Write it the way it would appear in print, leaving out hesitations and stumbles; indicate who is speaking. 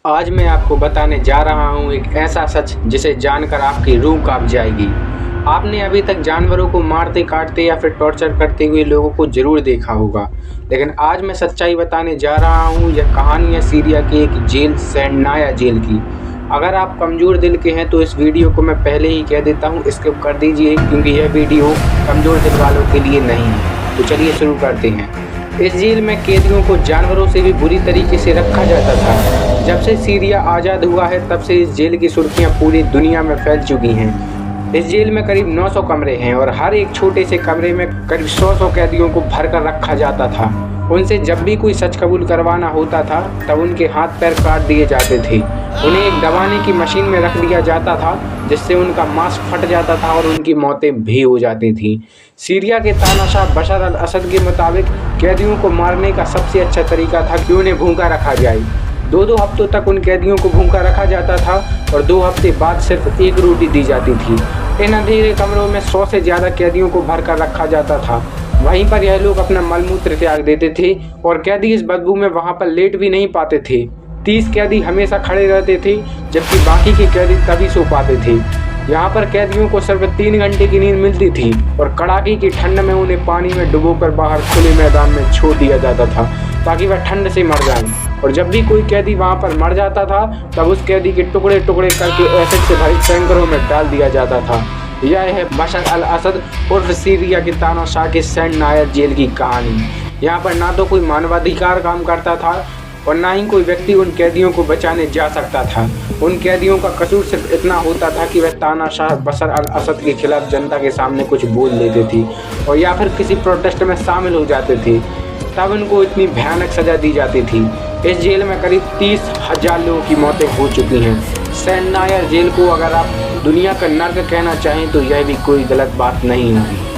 Speaker 1: आज मैं आपको बताने जा रहा हूँ एक ऐसा सच जिसे जानकर आपकी रूह कांप जाएगी। आपने अभी तक जानवरों को मारते काटते या फिर टॉर्चर करते हुए लोगों को जरूर देखा होगा, लेकिन आज मैं सच्चाई बताने जा रहा हूँ। यह कहानी है सीरिया की एक जेल सैंडाया जेल की। अगर आप कमज़ोर दिल के हैं तो इस वीडियो को मैं पहले ही कह देता हूँ, स्किप कर दीजिए, क्योंकि यह वीडियो कमज़ोर दिल वालों के लिए नहीं है। तो चलिए शुरू करते हैं। इस जेल में कैदियों को जानवरों से भी बुरी तरीके से रखा जाता था। जब से सीरिया आज़ाद हुआ है तब से इस जेल की सुर्खियां पूरी दुनिया में फैल चुकी हैं। इस जेल में करीब 900 कमरे हैं और हर एक छोटे से कमरे में करीब 100 कैदियों को भर कर रखा जाता था। उनसे जब भी कोई सच कबूल करवाना होता था तब उनके हाथ पैर काट दिए जाते थे। उन्हें एक दबाने की मशीन में रख दिया जाता था जिससे उनका मांस फट जाता था और उनकी मौतें भी हो जाती थीं। सीरिया के तानाशाह बशर अल असद के मुताबिक कैदियों को मारने का सबसे अच्छा तरीका था कि उन्हें भूखा रखा जाए। 2-2 हफ्तों तक उन कैदियों को भूखा रखा जाता था और 2 हफ्ते बाद सिर्फ एक रोटी दी जाती थी। इन अंधेरे कमरों में 100 से ज़्यादा कैदियों को भर कर रखा जाता था। वहीं पर यह लोग अपना मलमूत्र त्याग देते थे और कैदी इस बदबू में वहाँ पर लेट भी नहीं पाते थे। 30 कैदी हमेशा खड़े रहते थे जबकि बाकी के कैदी तभी सो पाते थे। यहाँ पर कैदियों को सिर्फ 3 घंटे की नींद मिलती थी और कड़ाके की ठंड में उन्हें पानी में डुबोकर बाहर खुले मैदान में छोड़ दिया जाता था ताकि वह ठंड से मर जाएं। और जब भी कोई कैदी वहाँ पर मर जाता था तब उस कैदी के टुकड़े टुकड़े करके एसिड से भरी टैंकरों में डाल दिया जाता था। यह है बशर अल असद उर्फ सीरिया के तानाशाह के सैंडाया जेल की कहानी। यहाँ पर ना तो कोई मानवाधिकार काम करता था और ना ही कोई व्यक्ति उन कैदियों को बचाने जा सकता था। उन कैदियों का कसूर सिर्फ इतना होता था कि वह तानाशाह बशर अल असद के खिलाफ जनता के सामने कुछ बोल लेते थे और या फिर किसी प्रोटेस्ट में शामिल हो जाते थे, तब उनको इतनी भयानक सज़ा दी जाती थी। इस जेल में करीब 30,000 लोगों की मौतें हो चुकी हैं। सैंडाया जेल को अगर आप दुनिया का नर्क कहना चाहें तो यह भी कोई गलत बात नहीं होगी।